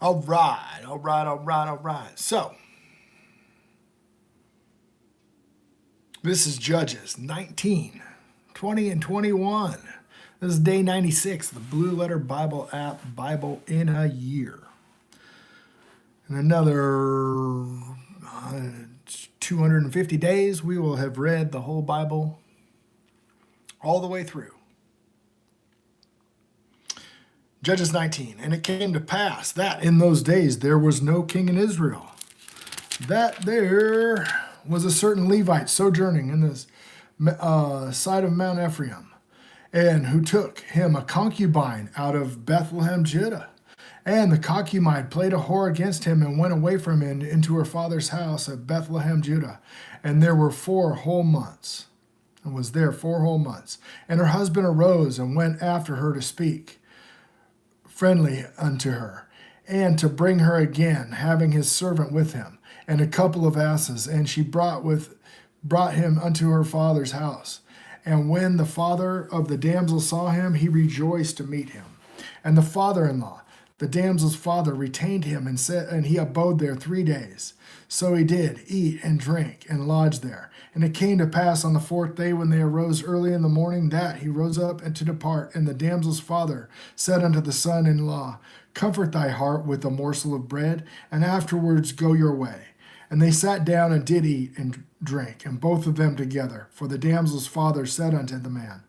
All right, all right, all right, all right. So, this is Judges 19, 20, and 21. This is day 96, the Blue Letter Bible app, Bible in a Year. In another 250 days, we will have read the whole Bible all the way through. Judges 19, and it came to pass that in those days there was no king in Israel, that there was a certain Levite sojourning in the side of Mount Ephraim, and who took him a concubine out of Bethlehem, Judah. And the concubine played a whore against him and went away from him into her father's house at Bethlehem, Judah. And there were 4 whole months, and was there 4 whole months. And her husband arose and went after her to speak friendly unto her, and to bring her again, having his servant with him, and a couple of asses, and she brought him unto her father's house. And when the father of the damsel saw him, he rejoiced to meet him. And the father-in-law, the damsel's father, retained him, and he abode there 3 days. So he did eat and drink and lodge there. And it came to pass on the 4th day, when they arose early in the morning, that he rose up and to depart. And the damsel's father said unto the son-in-law, Comfort thy heart with a morsel of bread, and afterwards go your way. And they sat down and did eat and drink, and both of them together. For the damsel's father said unto the man,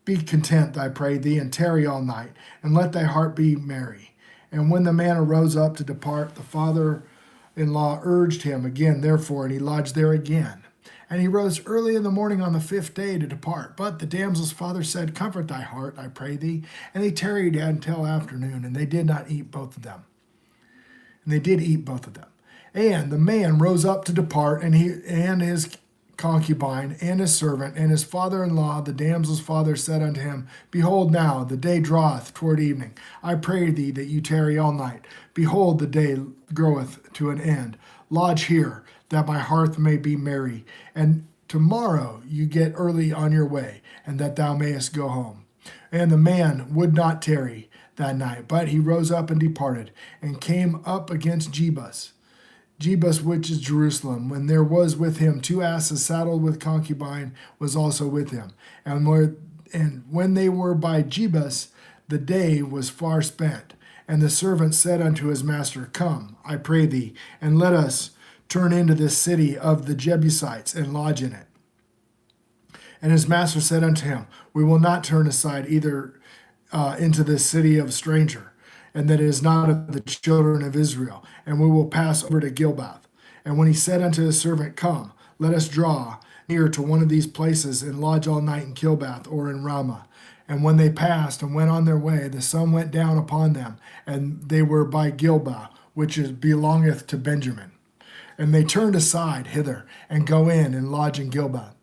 Be content, I pray thee, and tarry all night, and let thy heart be merry. And when the man arose up to depart, the father-in-law urged him again, therefore, and he lodged there again. And he rose early in the morning on the 5th day to depart. But the damsel's father said, Comfort thy heart, I pray thee. And they tarried until afternoon, and they did not eat both of them. And they did eat both of them. And the man rose up to depart, and he and his concubine and his servant, and his father-in-law, the damsel's father, said unto him, Behold now, the day draweth toward evening. I pray thee that you tarry all night. Behold, the day groweth to an end. Lodge here, that my hearth may be merry, and tomorrow you get early on your way, and that thou mayest go home. And the man would not tarry that night, but he rose up and departed, and came up against Jebus, which is Jerusalem, when there was with him 2 asses saddled with concubine, was also with him. And when they were by Jebus, the day was far spent. And the servant said unto his master, Come, I pray thee, and let us turn into this city of the Jebusites, and lodge in it. And his master said unto him, We will not turn aside either into this city of a stranger, and that it is not of the children of Israel, and we will pass over to Gilboa. And when he said unto his servant, Come, let us draw near to one of these places, and lodge all night in Gilboa or in Ramah. And when they passed and went on their way, the sun went down upon them, and they were by Gilboa, which belongeth to Benjamin. And they turned aside hither, and go in and lodge in Gilboa.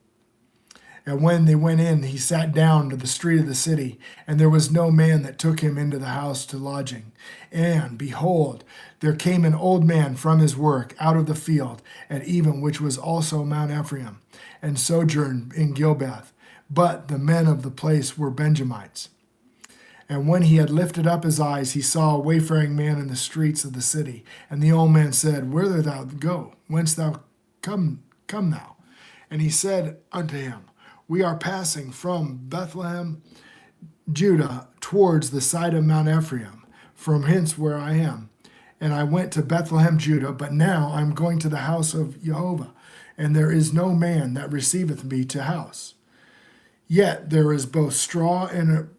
And when they went in, he sat down to the street of the city, and there was no man that took him into the house to lodging. And behold, there came an old man from his work out of the field at even, which was also Mount Ephraim, and sojourned in Gilboa. But the men of the place were Benjamites. And when he had lifted up his eyes, he saw a wayfaring man in the streets of the city. And the old man said, Whither thou go? Whence thou come thou? And he said unto him, We are passing from Bethlehem, Judah, towards the side of Mount Ephraim, from hence where I am. And I went to Bethlehem, Judah, but now I'm going to the house of Jehovah, and there is no man that receiveth me to house. Yet there is both straw and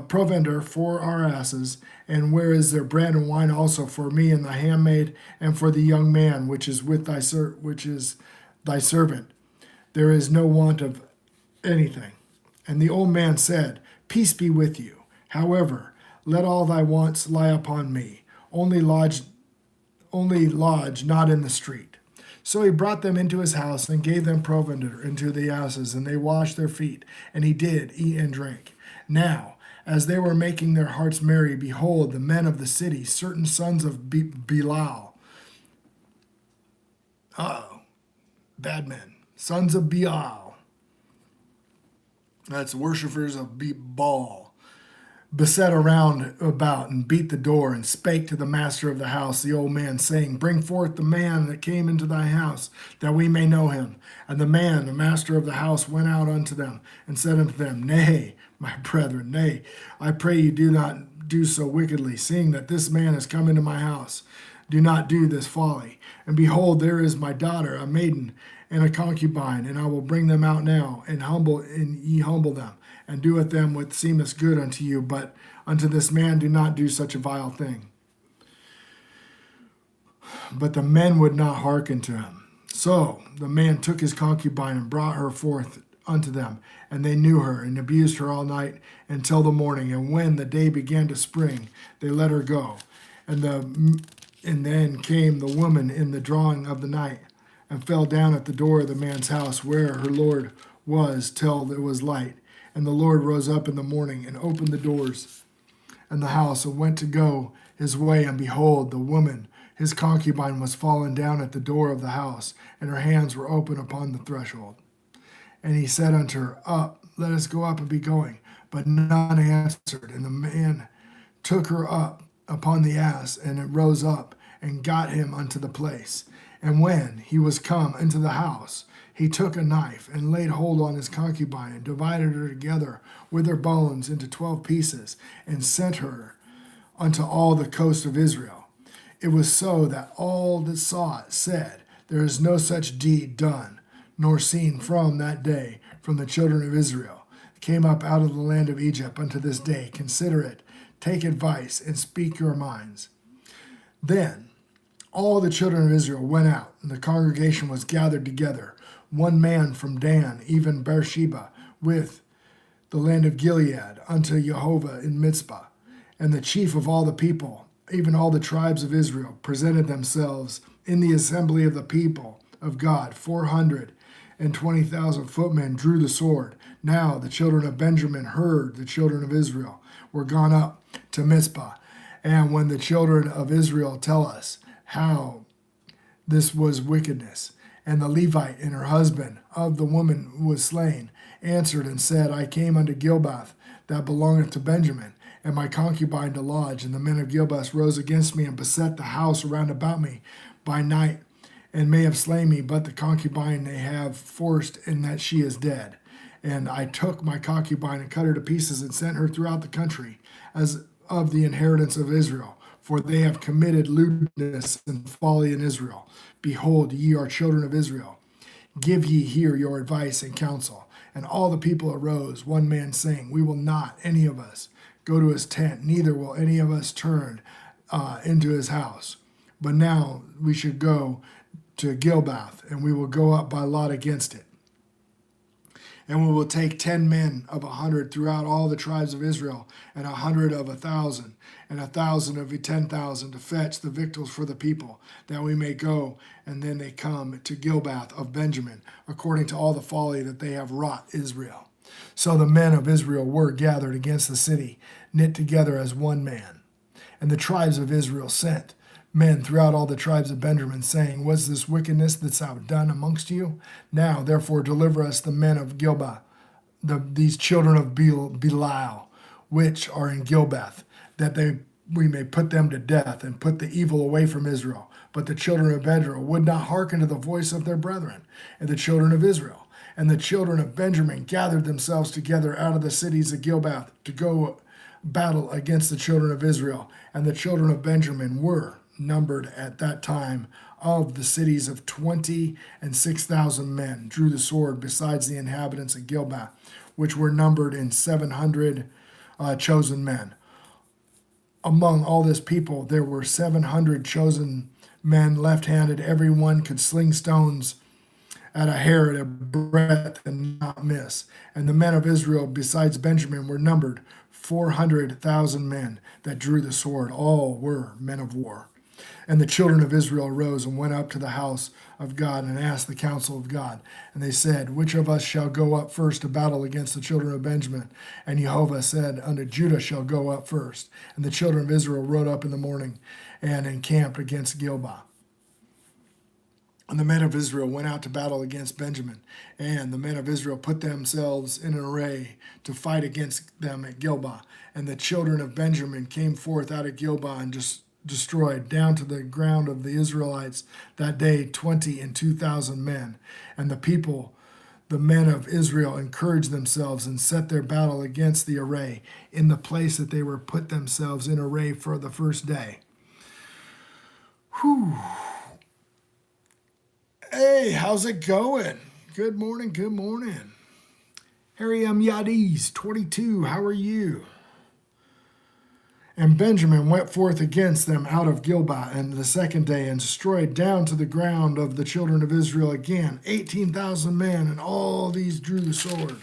provender for our asses, and where is there bread and wine also for me and the handmaid, and for the young man which is with thy servant? There is no want of anything. And the old man said, Peace be with you. However, let all thy wants lie upon me. Only lodge not in the street. So he brought them into his house, and gave them provender into the asses, and they washed their feet, and he did eat and drink. Now, as they were making their hearts merry, behold, the men of the city, certain sons of Belial, bad men, sons of Baal, that's worshippers of Baal, beset around about and beat the door and spake to the master of the house, the old man, saying, Bring forth the man that came into thy house, that we may know him. And the man, the master of the house, went out unto them and said unto them, Nay, my brethren, nay, I pray you do not do so wickedly, seeing that this man has come into my house. Do not do this folly. And behold, there is my daughter, a maiden, and a concubine, and I will bring them out now, and ye humble them, and do with them what seemeth good unto you, but unto this man do not do such a vile thing. But the men would not hearken to him. So the man took his concubine and brought her forth unto them, and they knew her, and abused her all night until the morning. And when the day began to spring, they let her go. And then came the woman in the drawing of the night, and fell down at the door of the man's house where her Lord was till it was light. And the Lord rose up in the morning and opened the doors and the house and went to go his way. And behold, the woman, his concubine, was fallen down at the door of the house, and her hands were open upon the threshold. And he said unto her, Up, let us go up and be going. But none answered. And the man took her up upon the ass, and it rose up and got him unto the place. And when he was come into the house, he took a knife and laid hold on his concubine and divided her together with her bones into 12 pieces and sent her unto all the coast of Israel. It was so that all that saw it said, There is no such deed done, nor seen from that day from the children of Israel. Came up out of the land of Egypt unto this day. Consider it, take advice, and speak your minds. Then all the children of Israel went out, and the congregation was gathered together, one man from Dan, even Beersheba, with the land of Gilead, unto Jehovah in Mizpah. And the chief of all the people, even all the tribes of Israel, presented themselves in the assembly of the people of God. 420,000 footmen drew the sword. Now the children of Benjamin heard the children of Israel were gone up to Mizpah. And when the children of Israel tell us how this was wickedness, and the Levite and her husband of the woman who was slain answered and said, I came unto Gilbath that belongeth to Benjamin, and my concubine to lodge. And the men of Gilbath rose against me and beset the house around about me by night, and may have slain me, but the concubine they have forced, and that she is dead. And I took my concubine and cut her to pieces and sent her throughout the country as of the inheritance of Israel, for they have committed lewdness and folly in Israel. Behold, ye are children of Israel. Give ye here your advice and counsel. And all the people arose, one man saying, We will not, any of us, go to his tent, neither will any of us turn into his house. But now we should go to Gilbath, and we will go up by lot against it. And we will take 10 men of 100 throughout all the tribes of Israel, and 100 of 1,000, and 1,000 of 10,000 to fetch the victuals for the people, that we may go. And then they come to Gilbath of Benjamin, according to all the folly that they have wrought Israel. So the men of Israel were gathered against the city, knit together as one man. And the tribes of Israel sent men throughout all the tribes of Benjamin, saying, Was this wickedness that thou done amongst you? Now, therefore, deliver us the men of Gilbath, these children of Belial, which are in Gilbath, that we may put them to death and put the evil away from Israel. But the children of Israel would not hearken to the voice of their brethren, and the children of Israel. And the children of Benjamin gathered themselves together out of the cities of Gilbath to go battle against the children of Israel. And the children of Benjamin were numbered at that time of the cities of 20 and 6,000 men drew the sword, besides the inhabitants of Gilbath, which were numbered in 700 chosen men. Among all this people there were 700 chosen men left-handed. Every one could sling stones at a hair at a breadth and not miss. And the men of Israel besides Benjamin were numbered 400,000 men that drew the sword. All were men of war. And the children of Israel arose and went up to the house of God and asked the counsel of God. And they said, Which of us shall go up first to battle against the children of Benjamin? And Jehovah said, Unto Judah shall go up first. And the children of Israel rode up in the morning and encamped against Gilboa. And the men of Israel went out to battle against Benjamin, and the men of Israel put themselves in an array to fight against them at Gilboa. And the children of Benjamin came forth out of Gilboa and destroyed down to the ground of the Israelites that day 22,000 men. And the people, the men of Israel, encouraged themselves and set their battle against the array in the place that they were put themselves in array for the first day. Whew. Hey, how's it going? Good morning, good morning. Harry M. Yadiz, 22, how are you? And Benjamin went forth against them out of Gilboa and the second day and destroyed down to the ground of the children of Israel again 18,000 men, and all these drew the sword.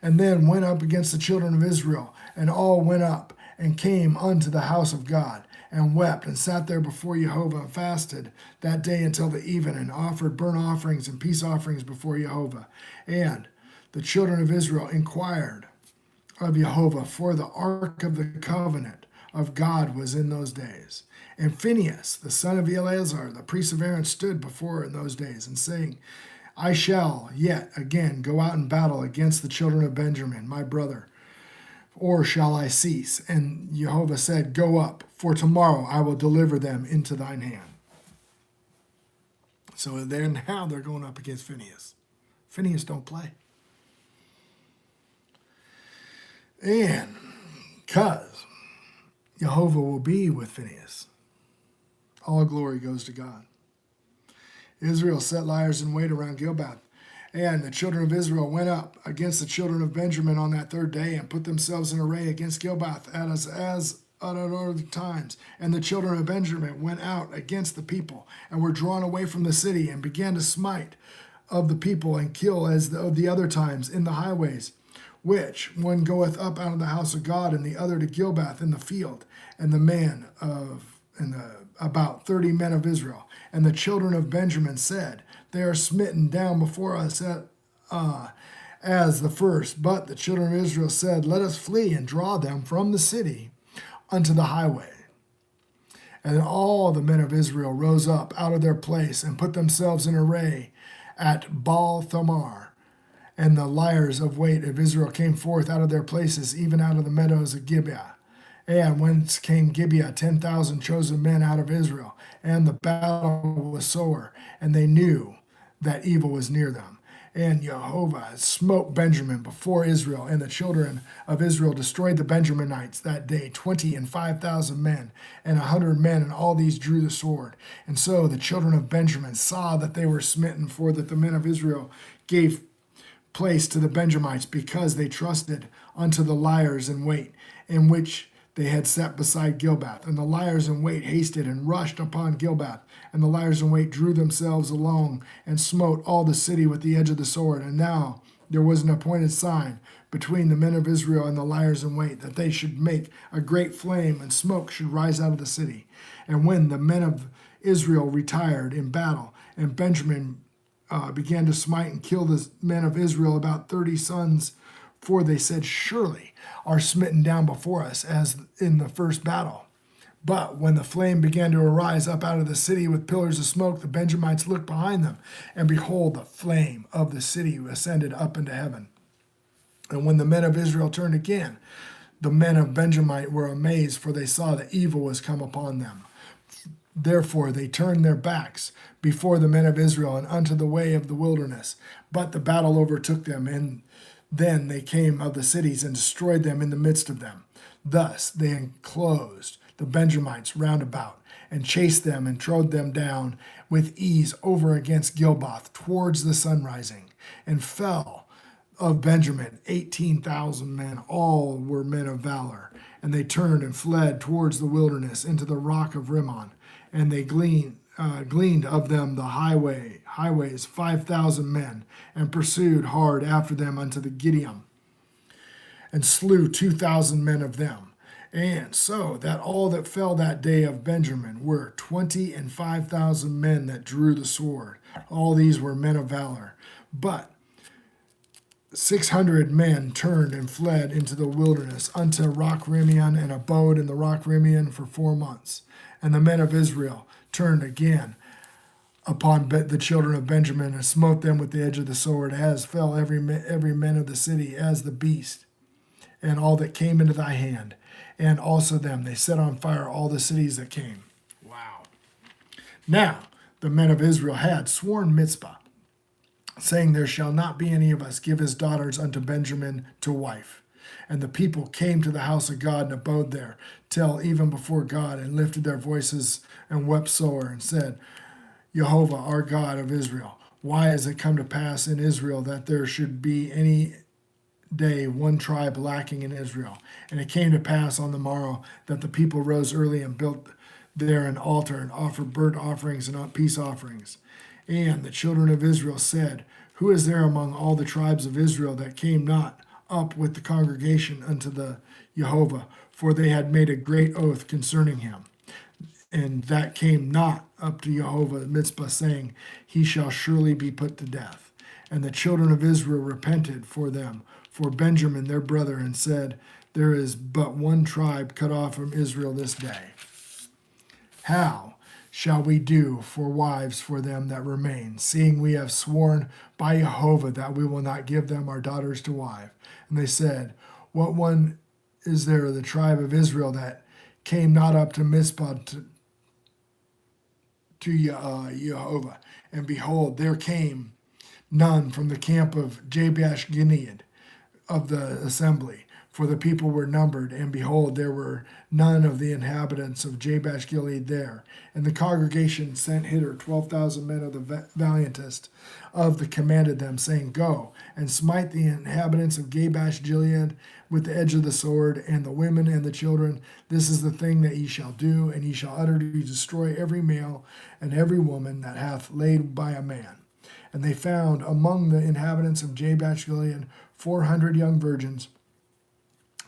And then went up against the children of Israel, and all went up and came unto the house of God, and wept and sat there before Jehovah and fasted that day until the even, and offered burnt offerings and peace offerings before Jehovah. And the children of Israel inquired of Jehovah, for the ark of the covenant of God was in those days. And Phinehas, the son of Eleazar, the priest of Aaron, stood before in those days, and saying, I shall yet again go out in battle against the children of Benjamin, my brother, or shall I cease? And Jehovah said, Go up, for tomorrow I will deliver them into thine hand. So now they're going up against Phinehas. Phinehas don't play. And because Jehovah will be with Phinehas, all glory goes to God. Israel set liers in wait around Gilboa. And the children of Israel went up against the children of Benjamin on that third day, and put themselves in array against Gilboa as at other times. And the children of Benjamin went out against the people, and were drawn away from the city, and began to smite of the people, and kill as of the other times in the highways, which one goeth up out of the house of God, and the other to Gilboa in the field. And about 30 men of Israel. And the children of Benjamin said, They are smitten down before us as the first. But the children of Israel said, Let us flee and draw them from the city unto the highway. And all the men of Israel rose up out of their place, and put themselves in array at Baal Thamar. And the liers of wait of Israel came forth out of their places, even out of the meadows of Gibeah. And whence came Gibeah 10,000 chosen men out of Israel. And the battle was sore, and they knew that evil was near them. And Jehovah smote Benjamin before Israel, and the children of Israel destroyed the Benjaminites that day, 25,000 men, and 100 men, and all these drew the sword. And so the children of Benjamin saw that they were smitten, for that the men of Israel gave place to the Benjamites, because they trusted unto the liers in wait, in which they had set beside Gilboa. And the liers in wait hasted and rushed upon Gilboa. And the liers in wait drew themselves along, and smote all the city with the edge of the sword. And now there was an appointed sign between the men of Israel and the liers in wait, that they should make a great flame, and smoke should rise out of the city. And when the men of Israel retired in battle, and Benjamin began to smite and kill the men of Israel, about 30 sons, for they said, Surely are smitten down before us as in the first battle. But when the flame began to arise up out of the city with pillars of smoke, the Benjamites looked behind them, and behold, the flame of the city ascended up into heaven. And when the men of Israel turned again, the men of Benjamin were amazed, for they saw that evil was come upon them. Therefore they turned their backs before the men of Israel, and unto the way of the wilderness. But the battle overtook them, and then they came of the cities, and destroyed them in the midst of them. Thus they enclosed the Benjamites round about, and chased them, and trode them down with ease over against Gilboa towards the sunrising, and fell of Benjamin 18,000 men. All were men of valor. And they turned and fled towards the wilderness into the rock of Rimmon. And they gleaned of them the highways 5,000 men, and pursued hard after them unto the Gideon, and slew 2,000 men of them. And so that all that fell that day of Benjamin were 25,000 men that drew the sword. All these were men of valor. But 600 men turned and fled into the wilderness unto Rock Rimmon, and abode in the Rock Rimmon for 4 months. And the men of Israel turned again upon the children of Benjamin, and smote them with the edge of the sword, as fell every man of the city, as the beast, and all that came into thy hand, and also them. They set on fire all the cities that came. Wow. Now the men of Israel had sworn Mizpah, saying, there shall not be any of us give his daughters unto Benjamin to wife. And the people came to the house of God and abode there, till even before God, and lifted their voices and wept sore, and said, Jehovah, our God of Israel, why has it come to pass in Israel that there should be any day one tribe lacking in Israel? And it came to pass on the morrow that the people rose early and built there an altar, and offered burnt offerings and peace offerings. And the children of Israel said, who is there among all the tribes of Israel that came not up with the congregation unto the Jehovah? For they had made a great oath concerning him. And that came not up to Jehovah at Mizpah, saying, he shall surely be put to death. And the children of Israel repented for them, for Benjamin their brother, and said, there is but one tribe cut off from Israel this day. How shall we do for wives for them that remain, seeing we have sworn by Jehovah that we will not give them our daughters to wife? And they said, what one is there of the tribe of Israel that came not up to Mizpah to Jehovah? And behold, there came none from the camp of Jabesh Gilead of the assembly, for the people were numbered, and behold, there were none of the inhabitants of Jabesh Gilead there. And the congregation sent hither 12,000 men of the valiantest of the commanded them, saying, go and smite the inhabitants of Jabesh Gilead with the edge of the sword, and the women and the children. This is the thing that ye shall do, and ye shall utterly destroy every male and every woman that hath laid by a man. And they found among the inhabitants of Jabesh Gilead 400 young virgins,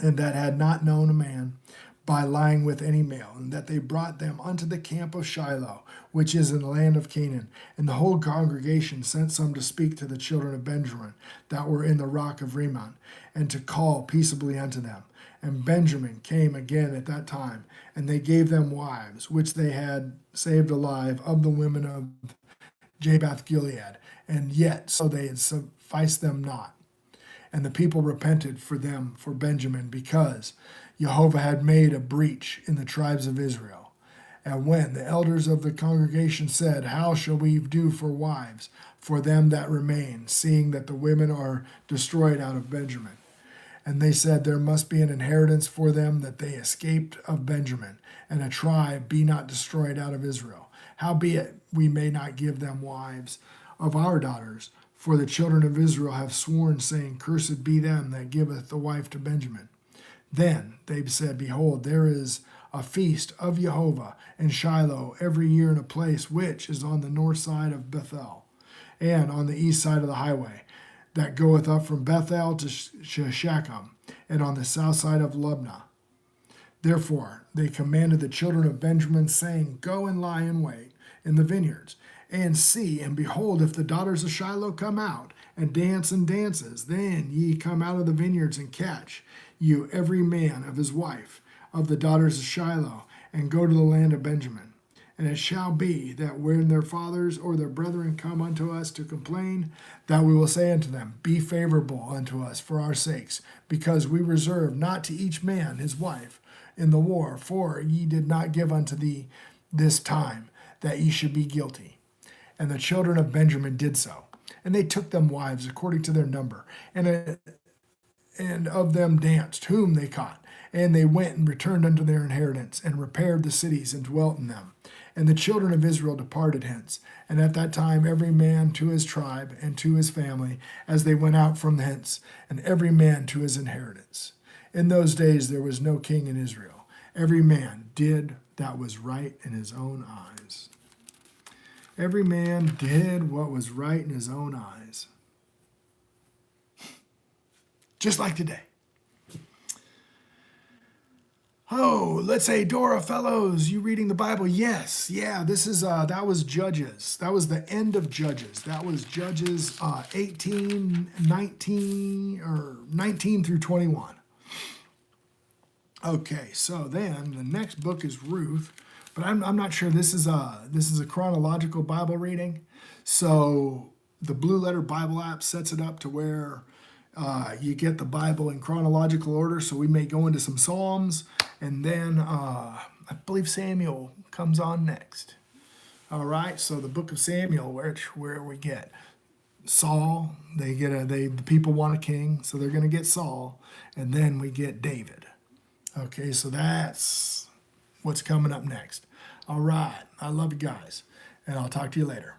and that had not known a man by lying with any male, and that they brought them unto the camp of Shiloh, which is in the land of Canaan. And the whole congregation sent some to speak to the children of Benjamin that were in the rock of Rimmon, and to call peaceably unto them. And Benjamin came again at that time, and they gave them wives, which they had saved alive of the women of Jabesh Gilead, and yet so they had sufficed them not. And the people repented for them for Benjamin, because Jehovah had made a breach in the tribes of Israel. And when the elders of the congregation said, how shall we do for wives for them that remain, seeing that the women are destroyed out of Benjamin? And they said, there must be an inheritance for them, that they escaped of Benjamin, and a tribe be not destroyed out of Israel. Howbeit we may not give them wives of our daughters, for the children of Israel have sworn, saying, cursed be them that giveth the wife to Benjamin. Then they said, behold, there is a feast of Jehovah in Shiloh every year in a place which is on the north side of Bethel, and on the east side of the highway, that goeth up from Bethel to Shechem, and on the south side of Libnah. Therefore they commanded the children of Benjamin, saying, go and lie in wait in the vineyards, and see, and behold, if the daughters of Shiloh come out, and dance and dances, then ye come out of the vineyards, and catch you every man of his wife, of the daughters of Shiloh, and go to the land of Benjamin. And it shall be that when their fathers or their brethren come unto us to complain, that we will say unto them, be favorable unto us for our sakes, because we reserve not to each man his wife in the war, for ye did not give unto thee this time, that ye should be guilty. And the children of Benjamin did so. And they took them wives according to their number, and of them danced, whom they caught. And they went and returned unto their inheritance, and repaired the cities, and dwelt in them. And the children of Israel departed hence. And at that time every man to his tribe and to his family, as they went out from thence, and every man to his inheritance. In those days there was no king in Israel. Every man did that was right in his own eyes. Every man did what was right in his own eyes. Just like today. Oh, let's say, Dora Fellows, you reading the Bible? Yes. Yeah, this is, that was Judges. That was the end of Judges. That was Judges 18, 19, or 19 through 21. Okay, so then the next book is Ruth, But I'm not sure this is a chronological Bible reading. So the Blue Letter Bible app sets it up to where you get the Bible in chronological order. So we may go into some Psalms, and then I believe Samuel comes on next. All right, so the book of Samuel, where we get Saul, the people want a king, so they're going to get Saul, and then we get David. Okay, so that's what's coming up next. All right, I love you guys, and I'll talk to you later.